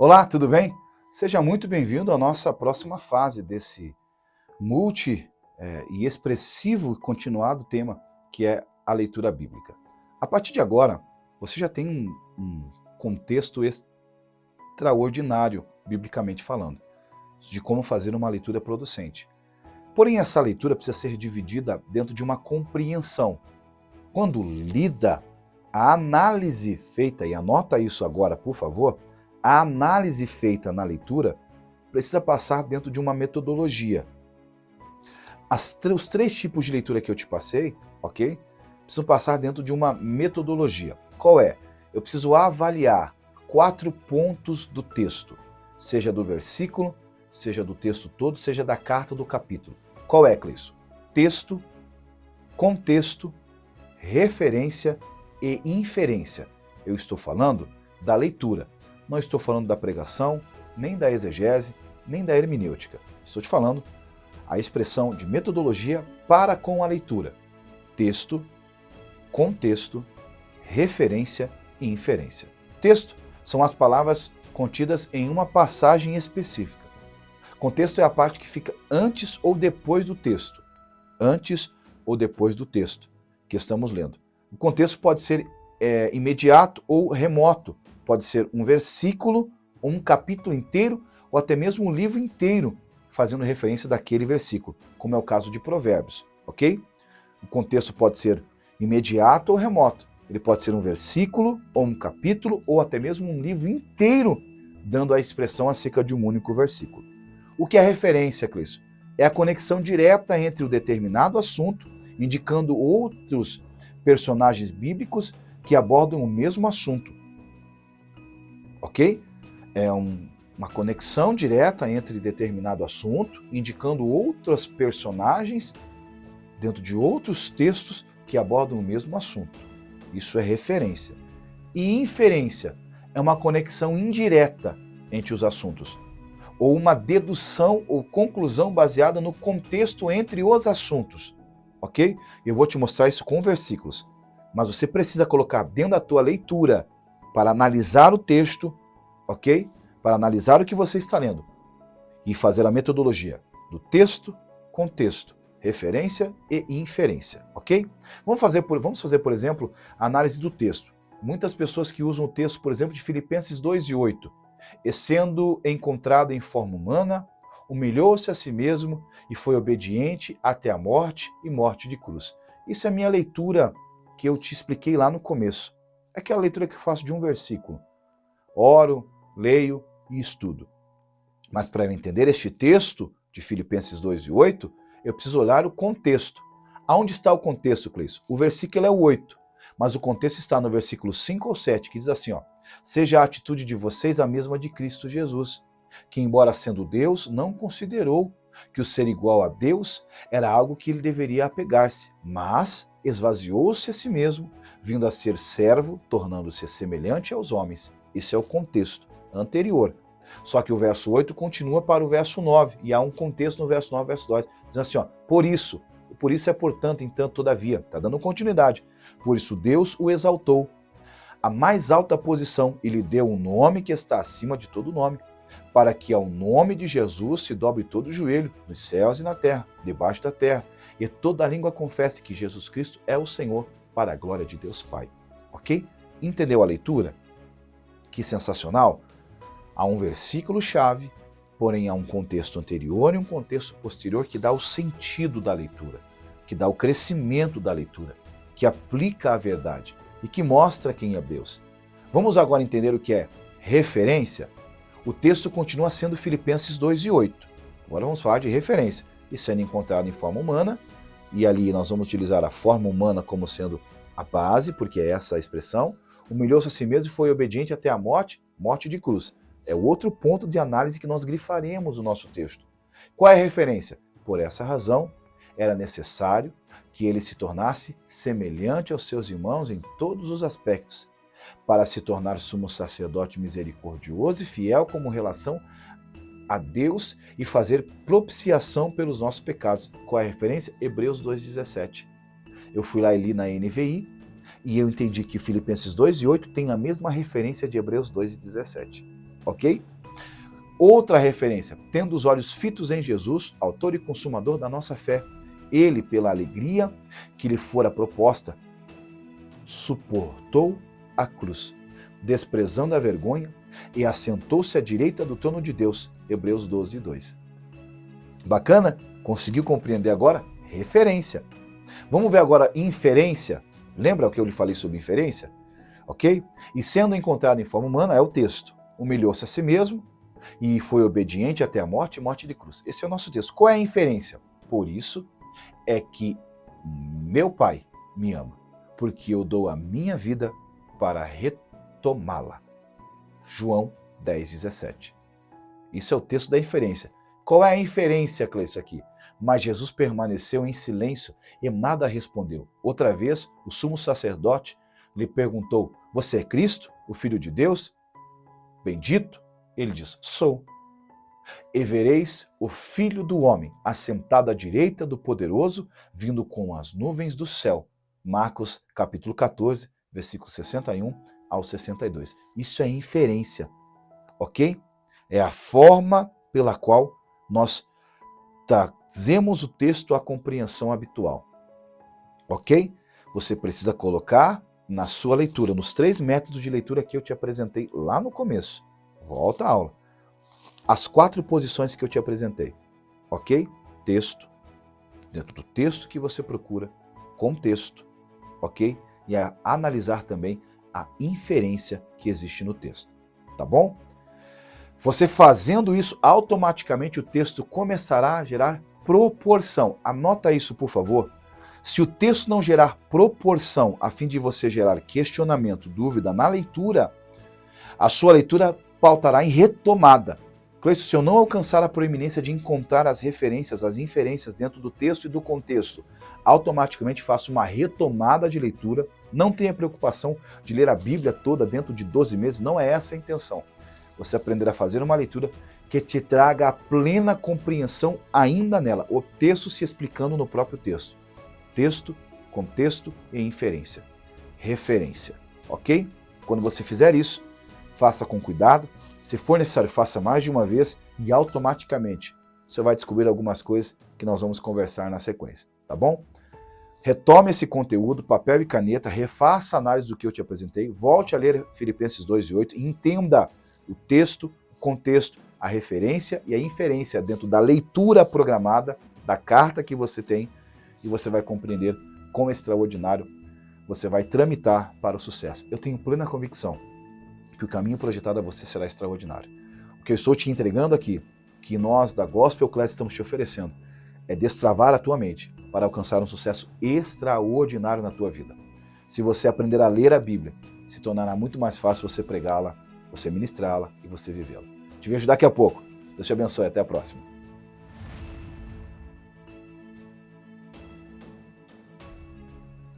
Olá, tudo bem? Seja muito bem-vindo à nossa próxima fase desse e expressivo e continuado tema que é a leitura bíblica. A partir de agora, você já tem um contexto extraordinário, biblicamente falando, de como fazer uma leitura producente. Porém, essa leitura precisa ser dividida dentro de uma compreensão. Quando lida, a análise feita, e anota isso agora, por favor, a análise feita na leitura precisa passar dentro de uma metodologia. Os três tipos de leitura que eu te passei, ok? Precisam passar dentro de uma metodologia. Qual é? Eu preciso avaliar 4 pontos do texto, seja do versículo, seja do texto todo, seja da carta do capítulo. Qual é, Cleison? Texto, contexto, referência e inferência. Eu estou falando da leitura. Não estou falando da pregação, nem da exegese, nem da hermenêutica. Estou te falando a expressão de metodologia para com a leitura. Texto, contexto, referência e inferência. Texto são as palavras contidas em uma passagem específica. Contexto é a parte que fica antes ou depois do texto. Antes ou depois do texto que estamos lendo. O contexto pode ser imediato ou remoto. Pode ser um versículo, ou um capítulo inteiro, ou até mesmo um livro inteiro, fazendo referência daquele versículo, como é o caso de Provérbios, ok? O contexto pode ser imediato ou remoto. Ele pode ser um versículo, ou um capítulo, ou até mesmo um livro inteiro, dando a expressão acerca de um único versículo. O que é referência, Cleison? É a conexão direta entre o determinado assunto, indicando outros personagens bíblicos que abordam o mesmo assunto. Ok? É uma conexão direta entre determinado assunto, indicando outros personagens dentro de outros textos que abordam o mesmo assunto. Isso é referência. E inferência é uma conexão indireta entre os assuntos, ou uma dedução ou conclusão baseada no contexto entre os assuntos. Ok? Eu vou te mostrar isso com versículos. Mas você precisa colocar dentro da tua leitura para analisar o texto, ok? Para analisar o que você está lendo e fazer a metodologia do texto, contexto, referência e inferência, ok? Vamos fazer, por exemplo, a análise do texto. Muitas pessoas que usam o texto, por exemplo, de Filipenses 2:8, e sendo encontrado em forma humana, humilhou-se a si mesmo e foi obediente até a morte e morte de cruz. Isso é a minha leitura que eu te expliquei lá no começo. É aquela leitura que eu faço de um versículo. Oro, leio e estudo. Mas para eu entender este texto de Filipenses 2:8, eu preciso olhar o contexto. Aonde está o contexto, Cleison? O versículo é o 8, mas o contexto está no versículo 5 ou 7, que diz assim, ó: seja a atitude de vocês a mesma de Cristo Jesus, que embora sendo Deus, não considerou que o ser igual a Deus era algo que ele deveria apegar-se, mas esvaziou-se a si mesmo, vindo a ser servo, tornando-se semelhante aos homens. Esse é o contexto anterior. Só que o verso 8 continua para o verso 9, e há um contexto no verso 9 e verso 2, dizendo assim, ó: por isso é portanto, entanto, todavia, está dando continuidade, por isso Deus o exaltou a mais alta posição e lhe deu um nome que está acima de todo nome, para que ao nome de Jesus se dobre todo o joelho, nos céus e na terra, debaixo da terra, e toda língua confesse que Jesus Cristo é o Senhor, para a glória de Deus Pai. Ok? Entendeu a leitura? Que sensacional! Há um versículo-chave, porém há um contexto anterior e um contexto posterior que dá o sentido da leitura, que dá o crescimento da leitura, que aplica a verdade e que mostra quem é Deus. Vamos agora entender o que é referência? O texto continua sendo Filipenses 2:8. Agora vamos falar de referência. E sendo encontrado em forma humana, e ali nós vamos utilizar a forma humana como sendo a base, porque é essa a expressão. Humilhou-se a si mesmo e foi obediente até a morte, morte de cruz. É o outro ponto de análise que nós grifaremos no nosso texto. Qual é a referência? Por essa razão, era necessário que ele se tornasse semelhante aos seus irmãos em todos os aspectos, para se tornar sumo sacerdote misericordioso e fiel como relação a Deus e fazer propiciação pelos nossos pecados. Qual é a referência? Hebreus 2:17. Eu fui lá e li na NVI e eu entendi que Filipenses 2:8 tem a mesma referência de Hebreus 2:17. ok? Outra referência, tendo os olhos fitos em Jesus, autor e consumador da nossa fé, ele, pela alegria que lhe fora proposta, suportou a cruz, desprezando a vergonha, e assentou-se à direita do trono de Deus. Hebreus 12, 2. Bacana? Conseguiu compreender agora? Referência. Vamos ver agora inferência. Lembra o que eu lhe falei sobre inferência? Ok? E sendo encontrado em forma humana, é o texto. Humilhou-se a si mesmo e foi obediente até a morte e morte de cruz. Esse é o nosso texto. Qual é a inferência? Por isso é que meu Pai me ama, porque eu dou a minha vida para retomá-la. João 10, 17. Isso é o texto da inferência. Qual é a inferência, Cleiton, aqui? Mas Jesus permaneceu em silêncio e nada respondeu. Outra vez, o sumo sacerdote lhe perguntou: você é Cristo, o Filho de Deus? Bendito? Ele diz: sou. E vereis o Filho do Homem assentado à direita do Poderoso, vindo com as nuvens do céu. Marcos capítulo 14, versículo 61 ao 62. Isso é inferência, ok? É a forma pela qual nós trazemos o texto à compreensão habitual, ok? Você precisa colocar na sua leitura, nos 3 métodos de leitura que eu te apresentei lá no começo. Volta à aula. As 4 posições que eu te apresentei, ok? Texto, dentro do texto que você procura, contexto, ok? E analisar também a inferência que existe no texto, tá bom? Você fazendo isso, automaticamente o texto começará a gerar proporção. Anota isso, por favor. Se o texto não gerar proporção, a fim de você gerar questionamento, dúvida na leitura, a sua leitura pautará em retomada. Cleiton, se eu não alcançar a proeminência de encontrar as referências, as inferências dentro do texto e do contexto, automaticamente faço uma retomada de leitura. Não tenha preocupação de ler a Bíblia toda dentro de 12 meses, não é essa a intenção. Você aprenderá a fazer uma leitura que te traga a plena compreensão ainda nela, o texto se explicando no próprio texto. Texto, contexto e inferência. Referência, ok? Quando você fizer isso, faça com cuidado. Se for necessário, faça mais de uma vez e automaticamente você vai descobrir algumas coisas que nós vamos conversar na sequência, tá bom? Retome esse conteúdo, papel e caneta, refaça a análise do que eu te apresentei, volte a ler Filipenses 2:8 e entenda o texto, o contexto, a referência e a inferência dentro da leitura programada da carta que você tem e você vai compreender quão extraordinário você vai tramitar para o sucesso. Eu tenho plena convicção que o caminho projetado a você será extraordinário. O que eu estou te entregando aqui, que nós da Gospel Class estamos te oferecendo, é destravar a tua mente para alcançar um sucesso extraordinário na tua vida. Se você aprender a ler a Bíblia, se tornará muito mais fácil você pregá-la, você ministrá-la e você vivê-la. Te vejo daqui a pouco. Deus te abençoe. Até a próxima.